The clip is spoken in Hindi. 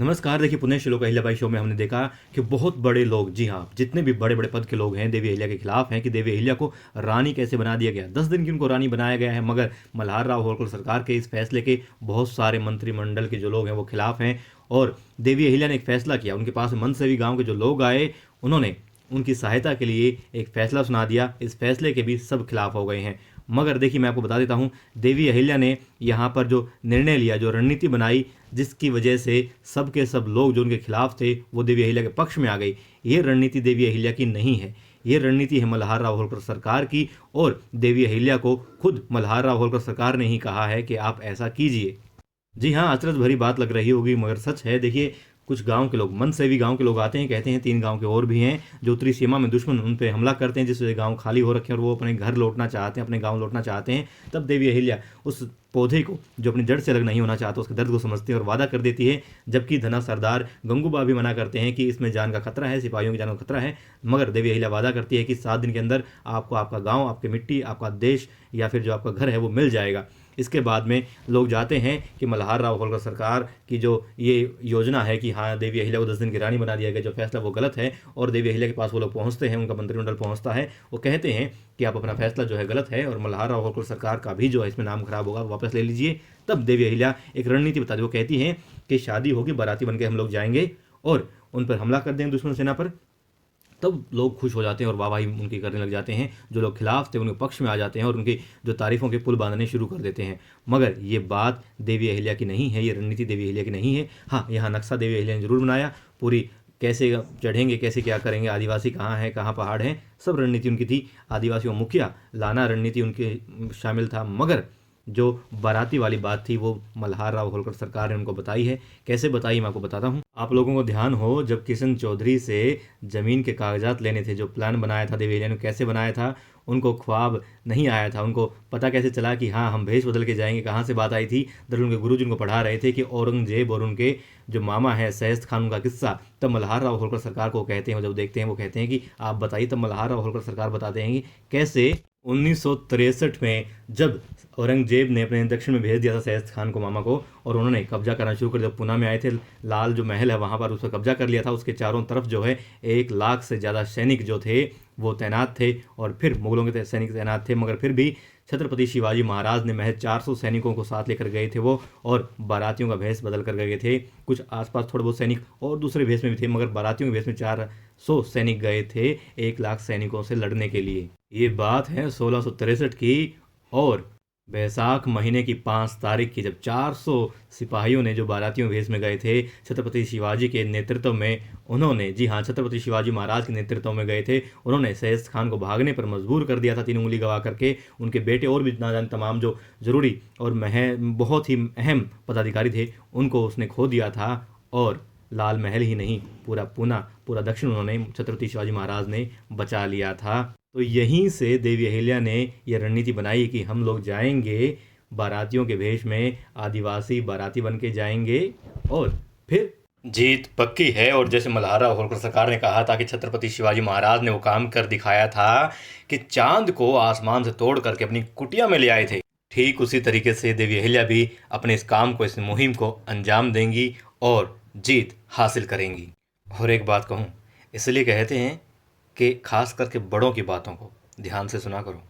नमस्कार। देखिए, पुण्यश्लोक अहिल्याबाई शो में हमने देखा कि बहुत बड़े लोग, जी हाँ, जितने भी बड़े बड़े पद के लोग हैं देवी अहिल्या के खिलाफ हैं कि देवी अहिल्या को रानी कैसे बना दिया गया। 10 दिन की उनको रानी बनाया गया है, मगर मल्हार राव होलकर सरकार के इस फैसले के बहुत सारे मंत्रिमंडल के जो लोग हैं वो खिलाफ हैं। और देवी अहिल्या ने एक फैसला किया, उनके पास मनसेवी गाँव के जो लोग आए, उन्होंने उनकी सहायता के लिए एक फैसला सुना दिया। इस फैसले के भी सब खिलाफ हो गए हैं। मगर देखिए, मैं आपको बता देता हूँ, देवी अहिल्या ने यहाँ पर जो निर्णय लिया, जो रणनीति बनाई, जिसकी वजह से सब के सब लोग जो उनके खिलाफ थे वो देवी अहिल्या के पक्ष में आ गई। ये रणनीति देवी अहिल्या की नहीं है, ये रणनीति है मल्हार राव होलकर सरकार की। और देवी अहिल्या को खुद मल्हार राव होलकर सरकार ने ही कहा है कि आप ऐसा कीजिए। जी हाँ, अचरज भरी बात लग रही होगी मगर सच है। देखिए, कुछ गांव के लोग, मनसेवी गांव के लोग आते हैं, कहते हैं 3 गांव के और भी हैं जो उत्तरी सीमा में दुश्मन उन पे हमला करते हैं, जिससे गांव खाली हो रखे हैं और वो अपने घर लौटना चाहते हैं, अपने गांव लौटना चाहते हैं। तब देवी अहिल्या उस पौधे को जो अपनी जड़ से अलग नहीं होना चाहता, उसके दर्द को समझती है और वादा कर देती है। जबकि धना सरदार गंगूबा भी मना करते हैं कि इसमें जान का खतरा है, सिपाहियों की जान का खतरा है। मगर देवी अहिल्या वादा करती है कि 7 दिन के अंदर आपको आपका गाँव, आपकी मिट्टी, आपका देश या फिर जो आपका घर है वो मिल जाएगा। इसके बाद में लोग जाते हैं कि मल्हार राव होलकर सरकार की जो ये योजना है कि हाँ, देवी अहिल्या को 10 दिन की रानी बना दिया गया, जो फैसला वो गलत है। और देवी अहिल्या के पास वो लोग पहुंचते हैं, उनका मंत्रिमंडल पहुंचता है, वो कहते हैं कि आप अपना फैसला जो है गलत है और मल्हार राव होलकर सरकार का भी जो है इसमें नाम खराब होगा, वापस ले लीजिए। तब देवी अहिल्या एक रणनीति बताती है, वो कहती हैं कि शादी होगी, बाराती बन के हम लोग जाएंगे और उन पर हमला कर देंगे, दुश्मन सेना पर। तब लोग खुश हो जाते हैं और वाहवाही उनकी करने लग जाते हैं। जो लोग खिलाफ थे उनके पक्ष में आ जाते हैं और उनकी जो तारीफों के पुल बांधने शुरू कर देते हैं। मगर ये बात देवी अहिल्या की नहीं है, ये रणनीति देवी अहिल्या की नहीं है। हाँ, यहाँ नक्शा देवी अहिल्या ने जरूर बनाया, पूरी कैसे चढ़ेंगे, कैसे क्या करेंगे, आदिवासी कहाँ हैं, कहाँ पहाड़ हैं, सब रणनीति उनकी थी। आदिवासियों मुखिया लाना रणनीति उनके शामिल था। मगर जो बाराती वाली बात थी वो मल्हार राव होलकर सरकार ने उनको बताई है। कैसे बताई, मैं आपको बताता हूँ। आप लोगों को ध्यान हो, जब किशन चौधरी से ज़मीन के कागजात लेने थे, जो प्लान बनाया था देवी अहिल्या ने, कैसे बनाया था, उनको ख्वाब नहीं आया था। उनको पता कैसे चला कि हाँ, हम भेष बदल के जाएंगे, कहाँ से बात आई थी। दरअसल उनके गुरु जी उनको पढ़ा रहे थे कि औरंगजेब और उनके जो मामा है सहस्त खान, उनका किस्सा। तब मल्हार राव होलकर सरकार को कहते हैं, जब देखते हैं वो कहते हैं कि आप बताइए। तब मल्हार राव होलकर सरकार बताते हैं कि कैसे 1963 में जब औरंगजेब ने अपने दक्षिण में भेज दिया था सहस्त खान को, मामा को, और उन्होंने कब्जा करना शुरू कर दिया। पूना में आए थे, लाल जो महल है वहाँ पर, उस पर कब्जा कर लिया था। उसके चारों तरफ जो है 1 लाख से ज़्यादा सैनिक जो थे वो तैनात थे और फिर मुगलों के सैनिक तैनात थे। मगर फिर भी छत्रपति शिवाजी महाराज ने महज 400 सैनिकों को साथ लेकर गए थे वो, और बारातियों का भेष बदल कर गए थे। कुछ आसपास थोड़े बहुत सैनिक और दूसरे भेष में भी थे, मगर बारातियों के भेष में 400 सैनिक गए थे 1 लाख सैनिकों से लड़ने के लिए। ये बात है 1663 की। और बैसाख महीने की 5 तारीख की, जब 400 सिपाहियों ने जो बारातियों भेष में गए थे छत्रपति शिवाजी के नेतृत्व में, उन्होंने, जी हाँ, छत्रपति शिवाजी महाराज के नेतृत्व में गए थे, उन्होंने सहस्त खान को भागने पर मजबूर कर दिया था 3 उंगली गवा करके। उनके बेटे और भी ना जाने तमाम जो जरूरी और बहुत ही अहम पदाधिकारी थे, उनको उसने खो दिया था। और लाल महल ही नहीं, पूरा पूना, पूरा दक्षिण उन्होंने, छत्रपति शिवाजी महाराज ने बचा लिया था। तो यहीं से देवी अहिल्या ने यह रणनीति बनाई कि हम लोग जाएंगे बारातियों के भेष में, आदिवासी बाराती बन के जाएंगे और फिर जीत पक्की है। और जैसे मल्हार राव होलकर सरकार ने कहा था कि छत्रपति शिवाजी महाराज ने वो काम कर दिखाया था कि चांद को आसमान से तोड़ करके अपनी कुटिया में ले आए थे, ठीक उसी तरीके से देवी अहिल्या भी अपने इस काम को, इस मुहिम को अंजाम देंगी और जीत हासिल करेंगी। और एक बात कहूँ, इसलिए कहते हैं कि खास करके बड़ों की बातों को ध्यान से सुना करो।